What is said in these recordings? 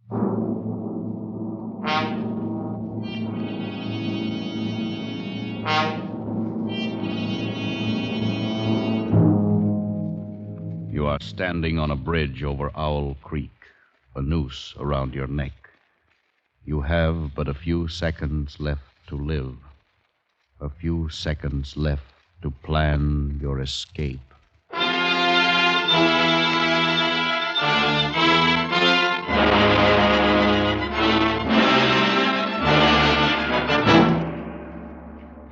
You are standing on a bridge over Owl Creek, a noose around your neck. You have but a few seconds left to live, a few seconds left to plan your escape.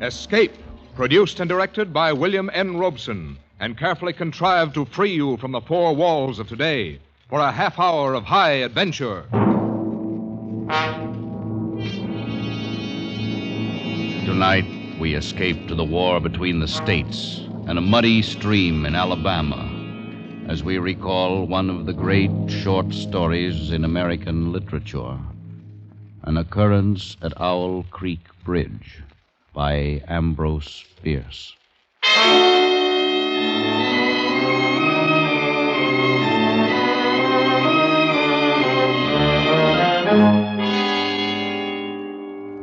Escape, produced and directed by William N. Robeson, and carefully contrived to free you from the four walls of today for a half hour of high adventure. Tonight, we escape to the war between the states and a muddy stream in Alabama as we recall one of the great short stories in American literature, An Occurrence at Owl Creek Bridge by Ambrose Bierce.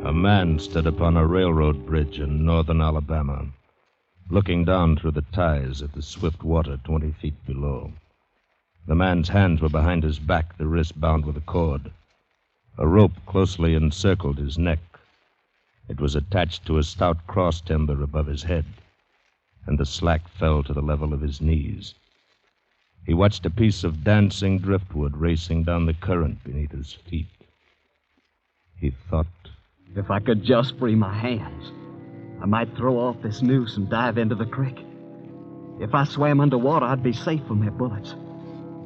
A man stood upon a railroad bridge in northern Alabama, looking down through the ties at the swift water 20 feet below. The man's hands were behind his back, the wrist bound with a cord. A rope closely encircled his neck. It was attached to a stout cross timber above his head, and the slack fell to the level of his knees. He watched a piece of dancing driftwood racing down the current beneath his feet. He thought, if I could just free my hands, I might throw off this noose and dive into the creek. If I swam underwater, I'd be safe from their bullets.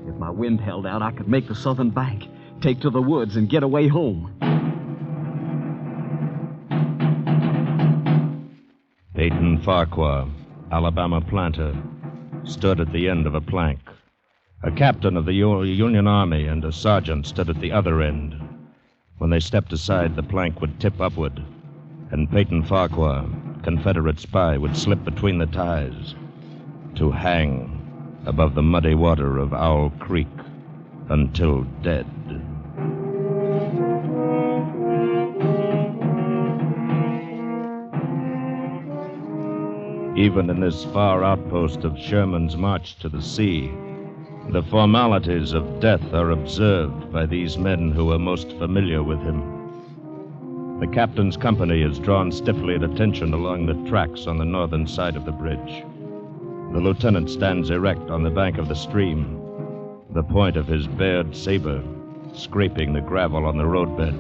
If my wind held out, I could make the southern bank, take to the woods, and get away home. Peyton Farquhar, Alabama planter, stood at the end of a plank. A captain of the Union Army and a sergeant stood at the other end. When they stepped aside, the plank would tip upward, and Peyton Farquhar, Confederate spy, would slip between the ties to hang above the muddy water of Owl Creek until dead. Even in this far outpost of Sherman's march to the sea, the formalities of death are observed by these men who are most familiar with him. The captain's company is drawn stiffly at attention along the tracks on the northern side of the bridge. The lieutenant stands erect on the bank of the stream, the point of his bared saber scraping the gravel on the roadbed.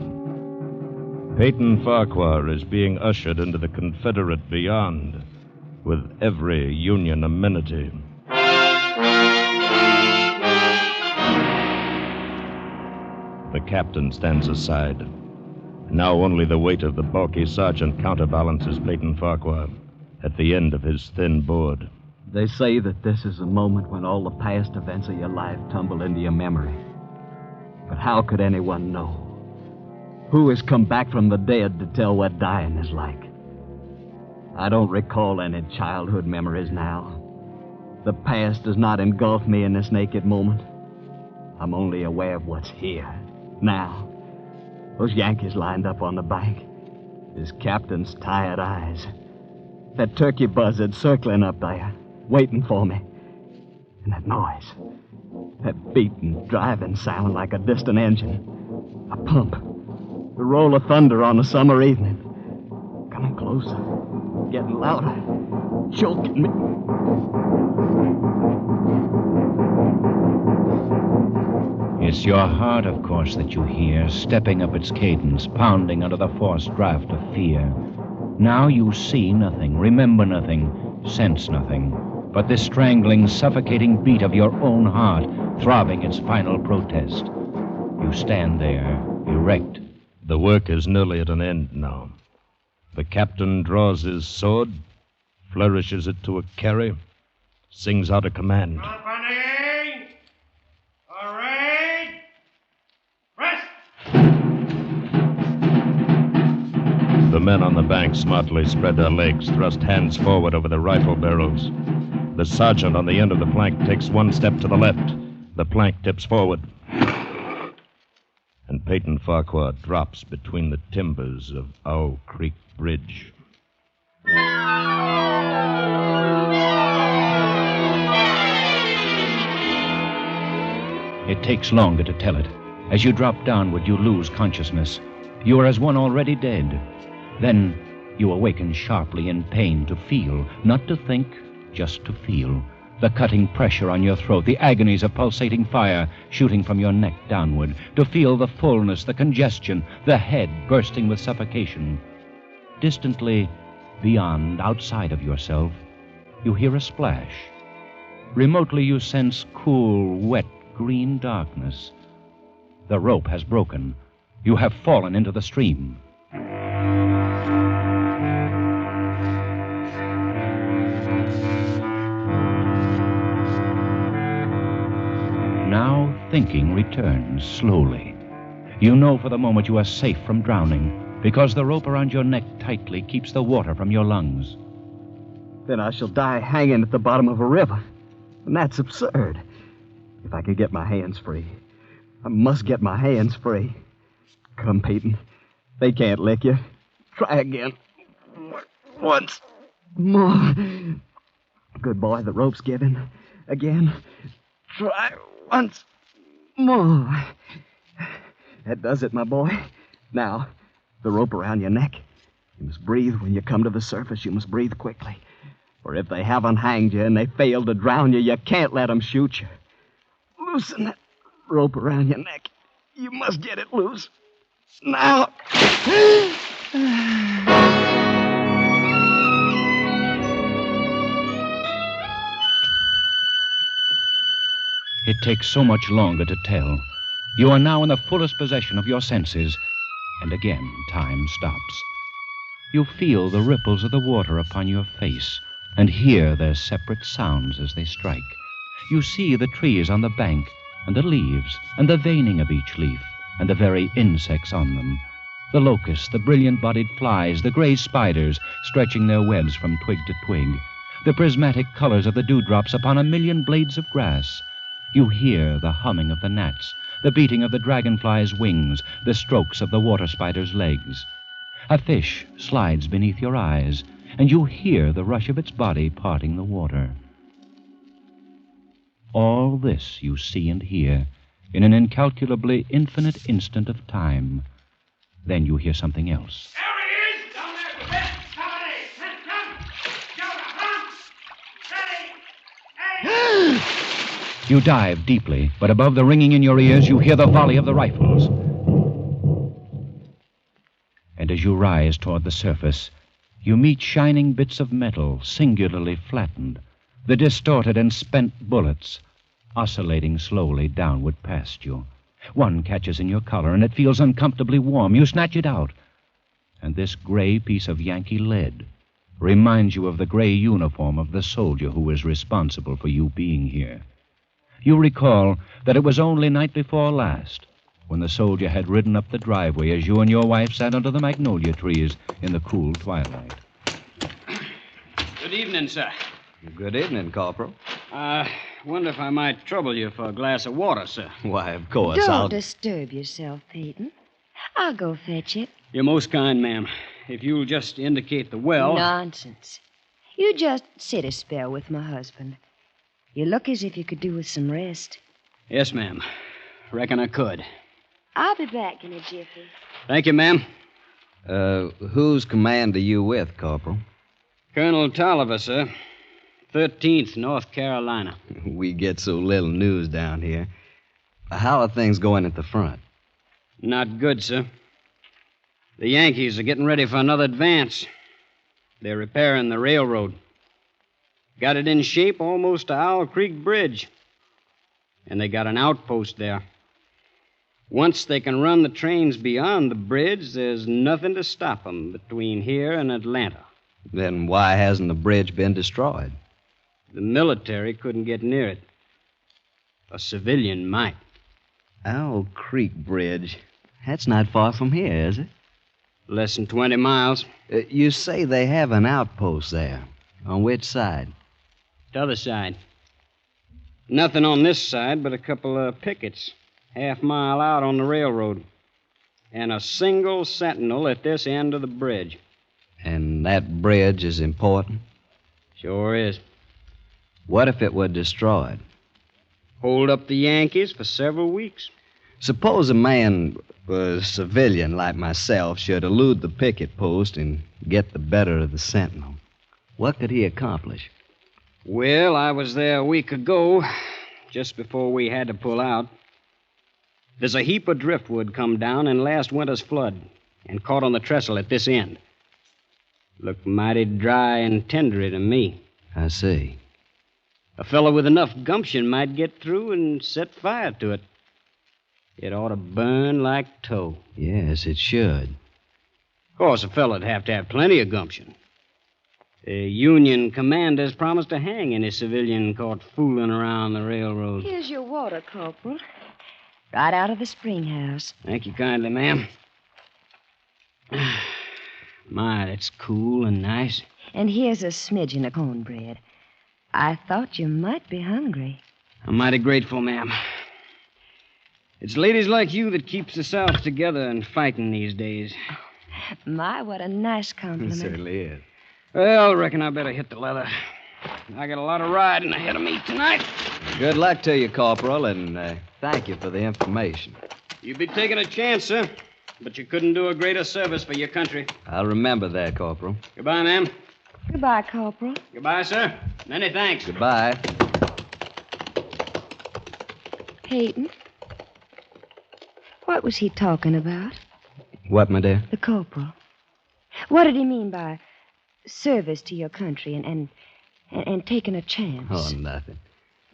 Peyton Farquhar is being ushered into the Confederate beyond with every Union amenity. The captain stands aside. Now only the weight of the bulky sergeant counterbalances Peyton Farquhar at the end of his thin board. They say that this is a moment when all the past events of your life tumble into your memory. But how could anyone know? Who has come back from the dead to tell what dying is like? I don't recall any childhood memories now. The past does not engulf me in this naked moment. I'm only aware of what's here, now. Those Yankees lined up on the bank. His captain's tired eyes. That turkey buzzard circling up there, waiting for me. And that noise. That beating, driving sound like a distant engine. A pump. The roll of thunder on a summer evening. Coming closer. Getting louder. Choking me. It's your heart, of course, that you hear, stepping up its cadence, pounding under the forced draft of fear. Now you see nothing, remember nothing, sense nothing, but this strangling, suffocating beat of your own heart, throbbing its final protest. You stand there, erect. The work is nearly at an end now. The captain draws his sword, flourishes it to a carry, sings out a command. Company! Parade! Rest! The men on the bank smartly spread their legs, thrust hands forward over the rifle barrels. The sergeant on the end of the plank takes one step to the left. The plank tips forward. and Peyton Farquhar drops between the timbers of Owl Creek Bridge. It takes longer to tell it. As you drop downward, you lose consciousness. You are as one already dead. Then you awaken sharply in pain to feel, not to think, just to feel. The cutting pressure on your throat, the agonies of pulsating fire shooting from your neck downward. To feel the fullness, the congestion, the head bursting with suffocation. Distantly, beyond, outside of yourself, you hear a splash. Remotely, you sense cool, wet, green darkness. The rope has broken. You have fallen into the stream. Now thinking returns slowly. You know for the moment you are safe from drowning because the rope around your neck tightly keeps the water from your lungs. Then I shall die hanging at the bottom of a river. And that's absurd. If I could get my hands free. I must get my hands free. Come, Peyton. They can't lick you. Try again. Once more. Good boy, the rope's given. Again. Try once more. That does it, my boy. Now, the rope around your neck. You must breathe when you come to the surface. You must breathe quickly. For if they haven't hanged you and they fail to drown you, you can't let them shoot you. Loosen that rope around your neck. You must get it loose. Now. It takes so much longer to tell. You are now in the fullest possession of your senses, and again time stops. You feel the ripples of the water upon your face and hear their separate sounds as they strike. You see the trees on the bank and the leaves and the veining of each leaf and the very insects on them. The locusts, the brilliant-bodied flies, the gray spiders stretching their webs from twig to twig, the prismatic colors of the dewdrops upon a million blades of grass. You hear the humming of the gnats, the beating of the dragonfly's wings, the strokes of the water spider's legs. A fish slides beneath your eyes, and you hear the rush of its body parting the water. All this you see and hear in an incalculably infinite instant of time. Then you hear something else. There he is! Down there! Quick! Somebody! Men, come! Jonah, come! Ready! Hey! You dive deeply, but above the ringing in your ears, you hear the volley of the rifles. And as you rise toward the surface, you meet shining bits of metal, singularly flattened, the distorted and spent bullets, oscillating slowly downward past you. One catches in your collar, and it feels uncomfortably warm. You snatch it out, and this gray piece of Yankee lead reminds you of the gray uniform of the soldier who was responsible for you being here. You recall that it was only night before last when the soldier had ridden up the driveway as you and your wife sat under the magnolia trees in the cool twilight. Good evening, sir. Good evening, Corporal. Wonder if I might trouble you for a glass of water, sir. Why, of course, Don't disturb yourself, Peyton. I'll go fetch it. You're most kind, ma'am. If you'll just indicate the well... Nonsense. You just sit a spell with my husband. You look as if you could do with some rest. Yes, ma'am. Reckon I could. I'll be back in a jiffy. Thank you, ma'am. Whose command are you with, Corporal? Colonel Tolliver, sir. 13th, North Carolina. We get so little news down here. How are things going at the front? Not good, sir. The Yankees are getting ready for another advance. They're repairing the railroad. Got it in shape almost to Owl Creek Bridge. And they got an outpost there. Once they can run the trains beyond the bridge, there's nothing to stop them between here and Atlanta. Then why hasn't the bridge been destroyed? The military couldn't get near it. A civilian might. Owl Creek Bridge. That's not far from here, is it? Less than 20 miles. You say they have an outpost there. On which side? T'other side. Nothing on this side but a couple of pickets. Half-mile out on the railroad. and a single sentinel at this end of the bridge. And that bridge is important? Sure is. What if it were destroyed? Hold up the Yankees for several weeks. Suppose a man, a civilian like myself, should elude the picket post and get the better of the sentinel. What could he accomplish? Well, I was there a week ago, just before we had to pull out. There's a heap of driftwood come down in last winter's flood and caught on the trestle at this end. Looked mighty dry and tendery to me. I see. A fellow with enough gumption might get through and set fire to it. It ought to burn like tow. Yes, it should. Of course, a fellow'd have to have plenty of gumption. The Union commander's promised to hang any civilian caught fooling around the railroad. Here's your water, Corporal. Right out of the spring house. Thank you kindly, ma'am. My, that's cool and nice. And here's a smidgen of cornbread. I thought you might be hungry. I'm mighty grateful, ma'am. It's ladies like you that keeps the South together and fighting these days. My, what a nice It compliment. certainly is. Well, I reckon I better hit the leather. I got a lot of riding ahead of me tonight. Good luck to you, Corporal, and thank you for the information. You'd be taking a chance, sir. But you couldn't do a greater service for your country. I'll remember that, Corporal. Goodbye, ma'am. Goodbye, Corporal. Goodbye, sir. Many thanks. Goodbye. Peyton, what was he talking about? What, my dear? The corporal. What did he mean by service to your country and taking a chance? Oh, nothing.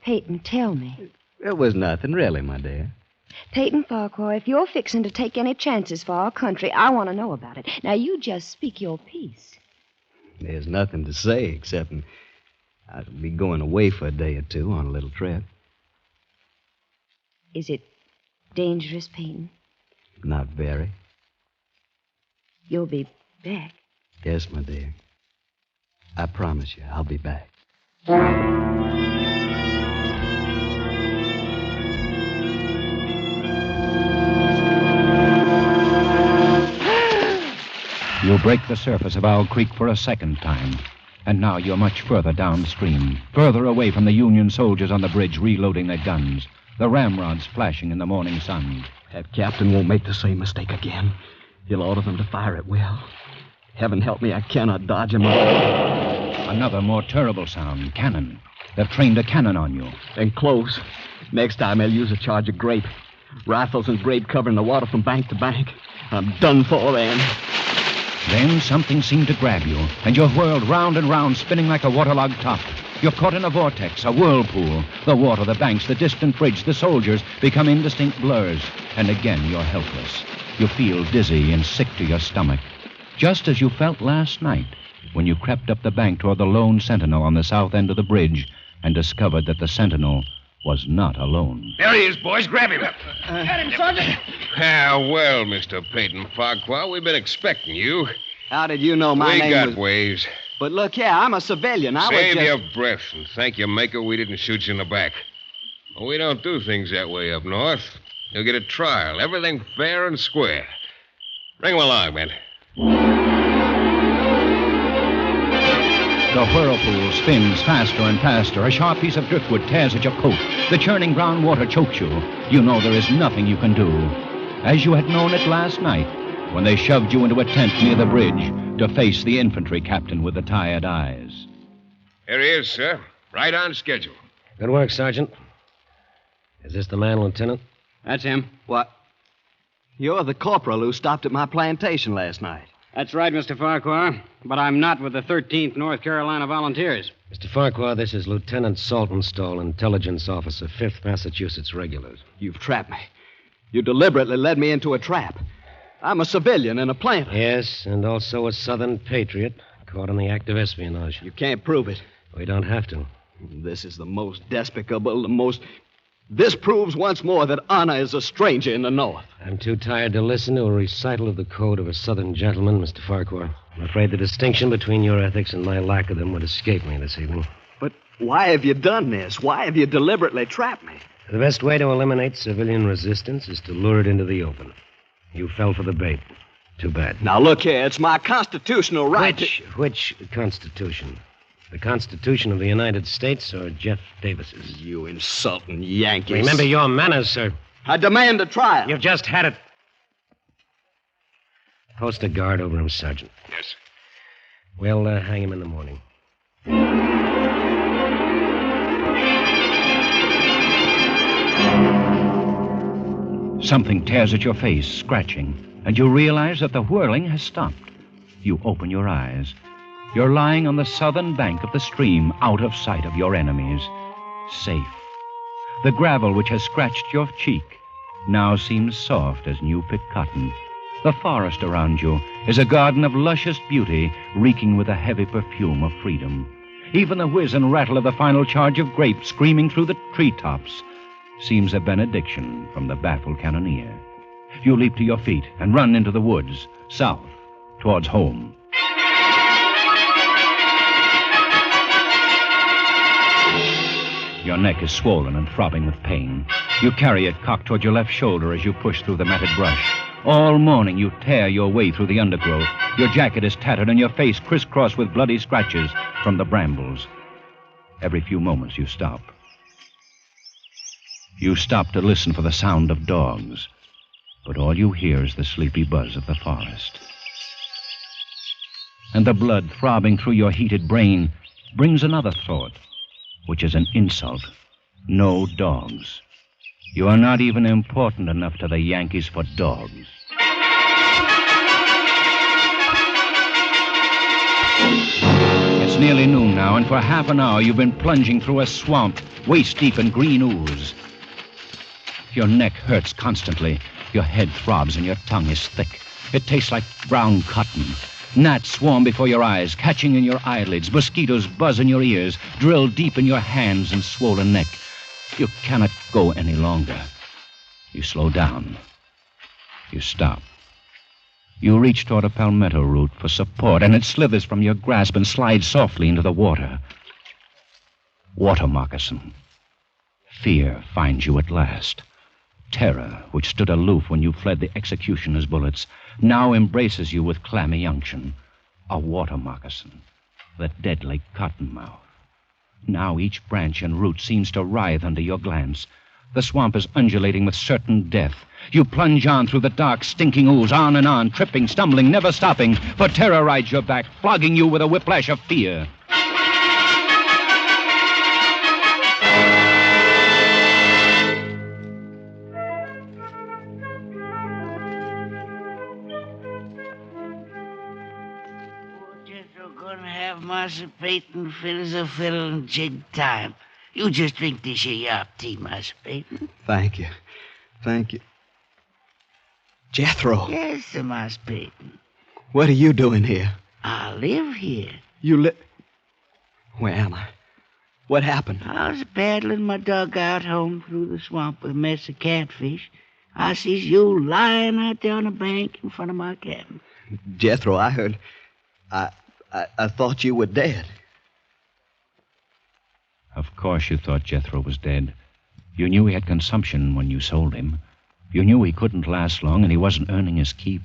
Peyton, tell me. It was nothing, really, my dear. Peyton Farquhar, if you're fixing to take any chances for our country, I want to know about it. Now, you just speak your piece. There's nothing to say except I'll be going away for a day or two on a little trip. Is it dangerous, Peyton? Not very. You'll be back. Yes, my dear. I promise you, I'll be back. You break the surface of Owl Creek for a second time. And now you're much further downstream, further away from the Union soldiers on the bridge reloading their guns, the ramrods flashing in the morning sun. That captain won't make the same mistake again. He'll order them to fire at will. Heaven help me, I cannot dodge him. Another more terrible sound, cannon. They've trained a cannon on you. And close. Next time I'll use a charge of grape. Rifles and grape covering the water from bank to bank. I'm done for then. Then something seemed to grab you, and you're whirled round and round, spinning like a waterlogged top. You're caught in a vortex, a whirlpool. The water, the banks, the distant bridge, the soldiers become indistinct blurs. And again you're helpless. You feel dizzy and sick to your stomach. Just as you felt last night when you crept up the bank toward the lone sentinel on the south end of the bridge and discovered that the sentinel was not alone. There he is, boys. Grab him. Got him, Sergeant. Ah, well, Mr. Peyton Farquhar, we've been expecting you. How did you know my we name got was... ways. But look here, I'm a civilian. Save your breath and thank your maker we didn't shoot you in the back. Well, we don't do things that way up north. You'll get a trial. Everything fair and square. Bring him along, man. The whirlpool spins faster and faster. A sharp piece of driftwood tears at your coat. The churning brown water chokes you. You know there is nothing you can do. As you had known it last night, when they shoved you into a tent near the bridge to face the infantry captain with the tired eyes. Here he is, sir. Right on schedule. Good work, Sergeant. Is this the man, Lieutenant? That's him. What? You're the corporal who stopped at my plantation last night. That's right, Mr. Farquhar. But I'm not with the 13th North Carolina Volunteers. Mr. Farquhar, this is Lieutenant Saltonstall, intelligence officer, 5th Massachusetts Regulars. You've trapped me. You deliberately led me into a trap. I'm a civilian and a planter. Yes, and also a Southern patriot, caught in the act of espionage. You can't prove it. We don't have to. This is the most despicable, the most... This proves once more that honor is a stranger in the North. I'm too tired to listen to a recital of the code of a Southern gentleman, Mr. Farquhar. I'm afraid the distinction between your ethics and my lack of them would escape me this evening. But why have you done this? Why have you deliberately trapped me? The best way to eliminate civilian resistance is to lure it into the open. You fell for the bait. Too bad. Now, look here. It's my constitutional right Which Constitution? The Constitution of the United States or Jeff Davis's? You insulting Yankees. Remember your manners, sir. I demand a trial. You've just had it. Post a guard over him, Sergeant. Yes. We'll hang him in the morning. Something tears at your face, scratching, and you realize that the whirling has stopped. You open your eyes. You're lying on the southern bank of the stream, out of sight of your enemies. Safe. The gravel which has scratched your cheek now seems soft as new-picked cotton. The forest around you is a garden of luscious beauty, reeking with a heavy perfume of freedom. Even the whiz and rattle of the final charge of grape screaming through the treetops seems a benediction from the baffled cannoneer. You leap to your feet and run into the woods, south, towards home. Your neck is swollen and throbbing with pain. You carry it cocked toward your left shoulder as you push through the matted brush. All morning you tear your way through the undergrowth. Your jacket is tattered and your face crisscrossed with bloody scratches from the brambles. Every few moments you stop. You stop to listen for the sound of dogs, but all you hear is the sleepy buzz of the forest. And the blood throbbing through your heated brain brings another thought, which is an insult. No dogs. You are not even important enough to the Yankees for dogs. It's nearly noon now, and for half an hour you've been plunging through a swamp, waist-deep in green ooze. Your neck hurts constantly. Your head throbs and your tongue is thick. It tastes like brown cotton. Gnats swarm before your eyes, catching in your eyelids. Mosquitoes buzz in your ears, drill deep in your hands and swollen neck. You cannot go any longer. You slow down. You stop. You reach toward a palmetto root for support, and it slithers from your grasp and slides softly into the water. Water moccasin. Fear finds you at last. Terror, which stood aloof when you fled the executioner's bullets, now embraces you with clammy unction. A water moccasin. The deadly cottonmouth. Now each branch and root seems to writhe under your glance. The swamp is undulating with certain death. You plunge on through the dark, stinking ooze, on and on, tripping, stumbling, never stopping, for terror rides your back, flogging you with a whiplash of fear. Master Peyton, fiddle's a fiddle and jig time. You just drink this here yop tea, Master Peyton. Thank you. Thank you. Jethro. Yes, sir, Master Peyton. What are you doing here? I live here. You live... Where am I? What happened? I was paddling my dugout home through the swamp with a mess of catfish. I sees you lying out there on the bank in front of my cabin. Jethro, I heard... I thought you were dead. Of course you thought Jethro was dead. You knew he had consumption when you sold him. You knew he couldn't last long, and he wasn't earning his keep.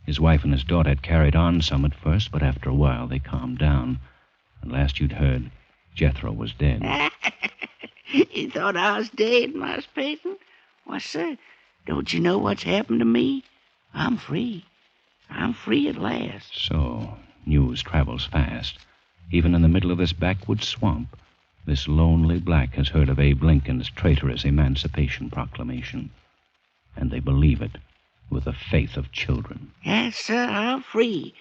His wife and his daughter had carried on some at first, but after a while they calmed down. And last you'd heard, Jethro was dead. You thought I was dead, Master Peyton? Why, sir, don't you know what's happened to me? I'm free. I'm free at last. So, news travels fast. Even in the middle of this backwoods swamp, this lonely black has heard of Abe Lincoln's traitorous Emancipation Proclamation. And they believe it with the faith of children. Yes, sir, I'm free.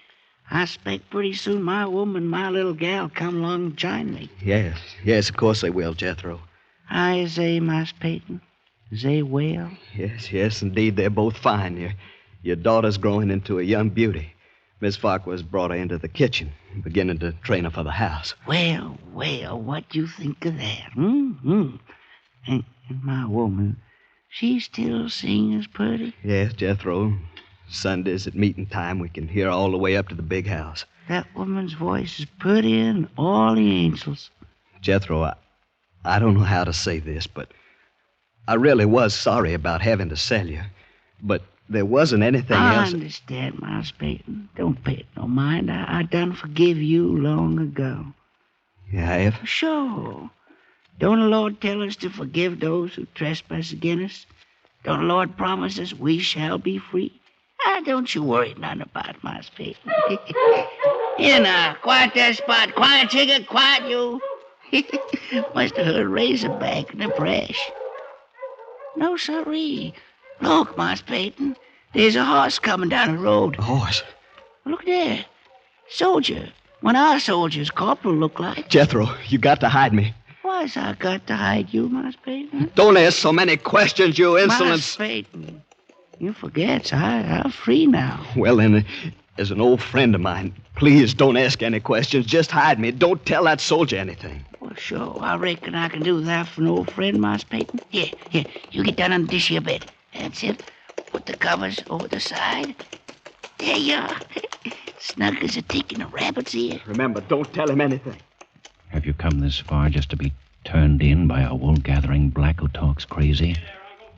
I expect pretty soon my woman, my little gal, come along and join me. Yes, of course they will, Jethro. How is they, Master Peyton? Is they well? Yes, indeed, they're both fine. Your daughter's growing into a young beauty. Miss Farquhar's brought her into the kitchen, beginning to train her for the house. Well, what do you think of that? And my woman, she still sing as pretty? Yes, Jethro. Sundays at meeting time, we can hear all the way up to the big house. That woman's voice is prettier than all the angels. Jethro, I don't know how to say this, but I really was sorry about having to sell you. But there wasn't anything I else. understand, Miles Peyton. Don't pay it no mind. I done forgive you long ago. You have? Sure. Don't the Lord tell us to forgive those who trespass against us? Don't the Lord promise us we shall be free? Don't you worry none about it, Miles Peyton. Here now, quiet that spot. Quiet, Chigga, quiet you. Must have heard Razorback in the brush. No, sirree. Look, Miles Peyton. There's a horse coming down the road. A horse? Look there. Soldier. One of our soldiers, Corporal, look like. Jethro, you got to hide me. Why's I got to hide you, Miles Peyton? Don't ask so many questions, you insolent... Miles Peyton, you forget, I'm free now. Well, then, as an old friend of mine, please don't ask any questions. Just hide me. Don't tell that soldier anything. Well, sure, I reckon I can do that for an old friend, Miles Peyton. Here, you get down on this here bed. That's it. Put the covers over the side. There you are. Snug as a tick in a rabbit's ear. Remember, don't tell him anything. Have you come this far just to be turned in by a wool-gathering black who talks crazy?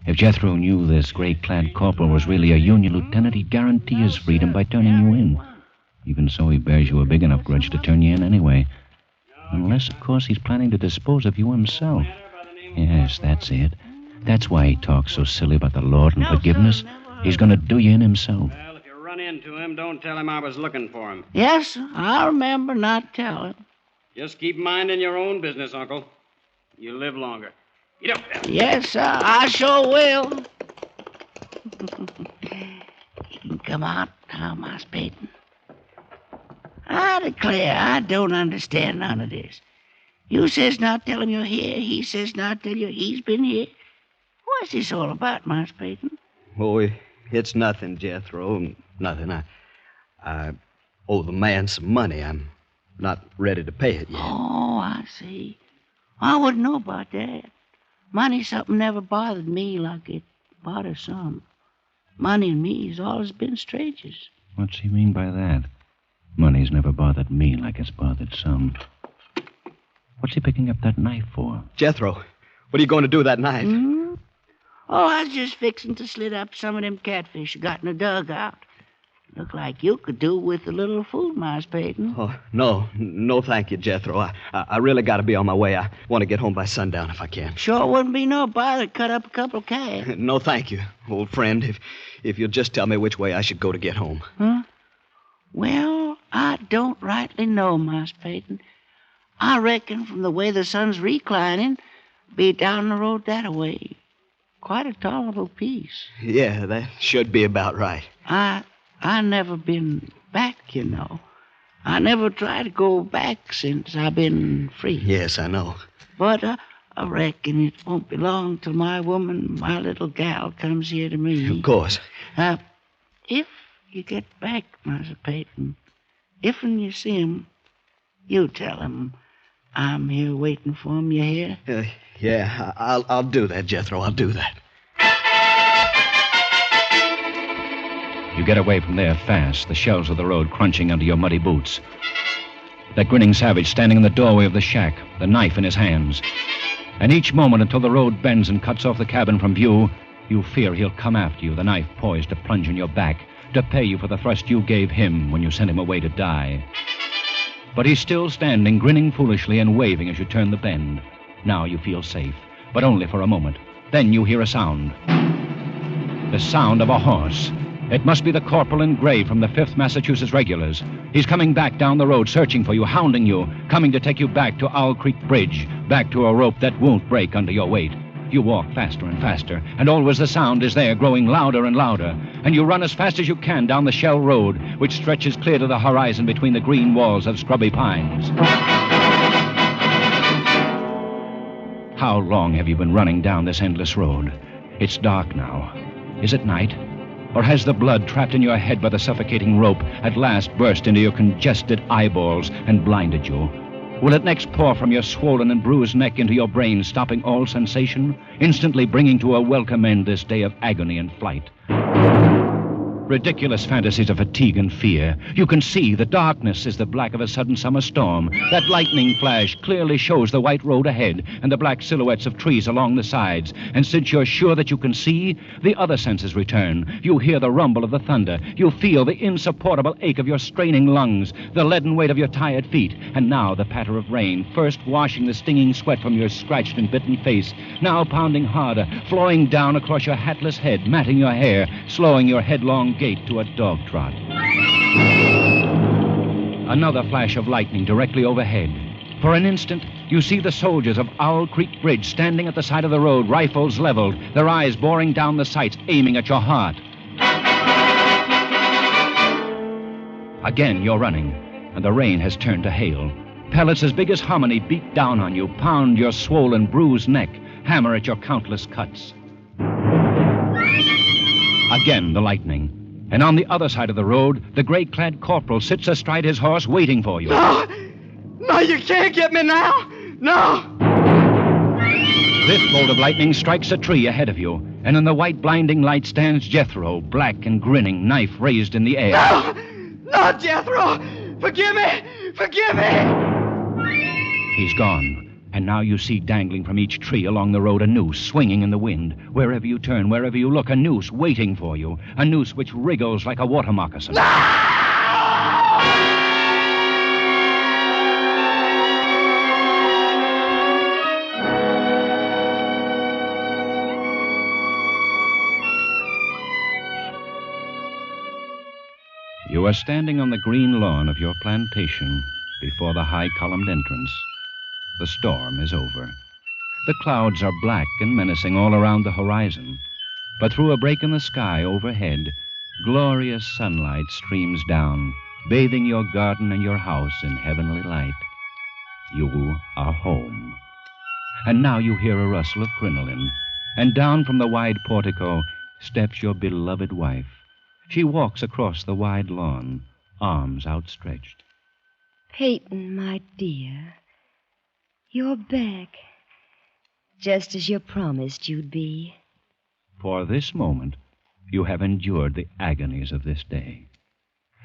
If Jethro knew this gray-clad corporal was really a Union lieutenant, he'd guarantee his freedom by turning you in. Even so, he bears you a big enough grudge to turn you in anyway. Unless, of course, he's planning to dispose of you himself. Yes, that's it. That's why he talks so silly about the Lord and forgiveness. He's going to do you in himself. Well, if you run into him, don't tell him I was looking for him. Yes, I remember not telling. Just keep minding your own business, Uncle. You live longer. Get up there. Yes, sir, I sure will. You can come out now, Miles Peyton. I declare I don't understand none of this. You says not tell him you're here. He says not tell you he's been here. What's this all about, Miles Peyton? Oh, it's nothing, Jethro. Nothing. I owe the man some money. I'm not ready to pay it yet. Oh, I see. I wouldn't know about that. Money's something never bothered me like it bothers some. Money and me's always been strangers. What's he mean by that? Money's never bothered me like it's bothered some. What's he picking up that knife for? Jethro, what are you going to do with that knife? Hmm? Oh, I was just fixing to slit up some of them catfish you got in the dugout. Look like you could do with a little food, Miles Peyton. Oh, no, thank you, Jethro. I really got to be on my way. I want to get home by sundown if I can. Sure wouldn't be no bother to cut up a couple of calves. No, thank you, old friend. If you'll just tell me which way I should go to get home. Huh? Well, I don't rightly know, Miles Peyton. I reckon from the way the sun's reclining, be down the road that way. Quite a tolerable piece. Yeah, that should be about right. I never been back, you know. I never tried to go back since I've been free. Yes, I know. But I reckon it won't be long till my woman, my little gal, comes here to me. Of course. If you get back, Master Peyton, if when you see him, you tell him I'm here waiting for him, you hear? Yeah, I'll do that, Jethro. I'll do that. You get away from there fast, the shells of the road crunching under your muddy boots. That grinning savage standing in the doorway of the shack, the knife in his hands. And each moment until the road bends and cuts off the cabin from view, you fear he'll come after you, the knife poised to plunge in your back, to pay you for the thrust you gave him when you sent him away to die. But he's still standing, grinning foolishly and waving as you turn the bend. Now you feel safe, but only for a moment. Then you hear a sound. The sound of a horse. It must be the corporal in gray from the 5th Massachusetts Regulars. He's coming back down the road, searching for you, hounding you, coming to take you back to Owl Creek Bridge, back to a rope that won't break under your weight. You walk faster and faster, and always the sound is there, growing louder and louder. And you run as fast as you can down the shell road, which stretches clear to the horizon between the green walls of scrubby pines. How long have you been running down this endless road? It's dark now. Is it night? Or has the blood trapped in your head by the suffocating rope at last burst into your congested eyeballs and blinded you? Will it next pour from your swollen and bruised neck into your brain, stopping all sensation, instantly bringing to a welcome end this day of agony and flight? Ridiculous fantasies of fatigue and fear. You can see the darkness is the black of a sudden summer storm. That lightning flash clearly shows the white road ahead and the black silhouettes of trees along the sides. And since you're sure that you can see, the other senses return. You hear the rumble of the thunder. You feel the insupportable ache of your straining lungs, the leaden weight of your tired feet. And now the patter of rain, first washing the stinging sweat from your scratched and bitten face, now pounding harder, flowing down across your hatless head, matting your hair, slowing your headlong gait to a dog trot. Another flash of lightning directly overhead. For an instant, you see the soldiers of Owl Creek Bridge standing at the side of the road, rifles leveled, their eyes boring down the sights, aiming at your heart. Again, you're running, and the rain has turned to hail. Pellets as big as hominy beat down on you, pound your swollen, bruised neck, hammer at your countless cuts. Again, the lightning. And on the other side of the road, the gray-clad corporal sits astride his horse waiting for you. No! No, you can't get me now! No! This bolt of lightning strikes a tree ahead of you, and in the white blinding light stands Jethro, black and grinning, knife raised in the air. No! No, Jethro! Forgive me! Forgive me! He's gone. And now you see dangling from each tree along the road a noose swinging in the wind. Wherever you turn, wherever you look, a noose waiting for you. A noose which wriggles like a water moccasin. You are standing on the green lawn of your plantation before the high-columned entrance. The storm is over. The clouds are black and menacing all around the horizon. But through a break in the sky overhead, glorious sunlight streams down, bathing your garden and your house in heavenly light. You are home. And now you hear a rustle of crinoline, and down from the wide portico steps your beloved wife. She walks across the wide lawn, arms outstretched. Peyton, my dear, you're back, just as you promised you'd be. For this moment, you have endured the agonies of this day.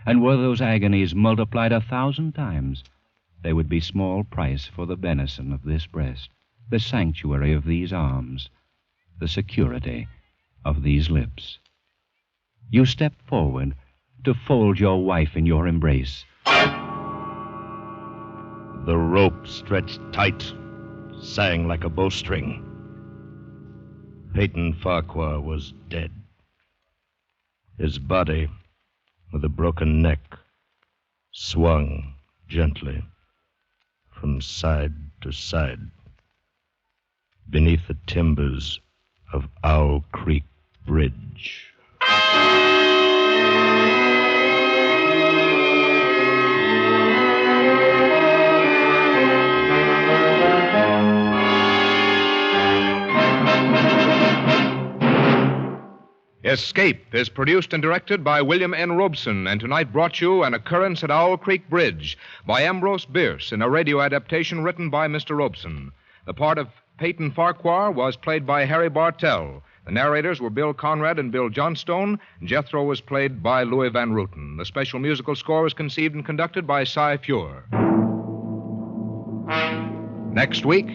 And were those agonies multiplied 1,000 times, they would be small price for the benison of this breast, the sanctuary of these arms, the security of these lips. You step forward to fold your wife in your embrace. The rope stretched tight, sang like a bowstring. Peyton Farquhar was dead. His body, with a broken neck, swung gently from side to side beneath the timbers of Owl Creek Bridge. Escape is produced and directed by William N. Robeson, and tonight brought you An Occurrence at Owl Creek Bridge by Ambrose Bierce in a radio adaptation written by Mr. Robeson. The part of Peyton Farquhar was played by Harry Bartell. The narrators were Bill Conrad and Bill Johnstone. Jethro was played by Louis Van Rooten. The special musical score was conceived and conducted by Cy Feuer. Next week,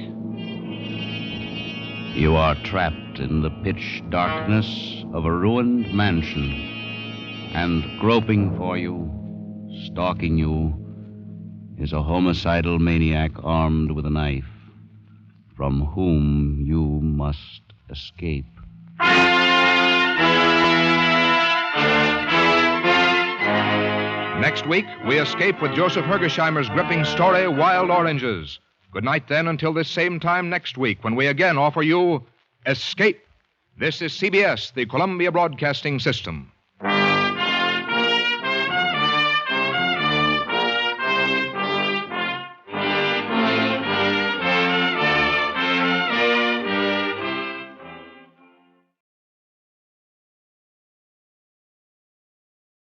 you are trapped in the pitch darkness of a ruined mansion, and groping for you, stalking you, is a homicidal maniac armed with a knife, from whom you must escape. next week, we escape with Joseph Hergesheimer's gripping story, Wild Oranges. Good night, then, until this same time next week, when we again offer you Escape. This is CBS, the Columbia Broadcasting System.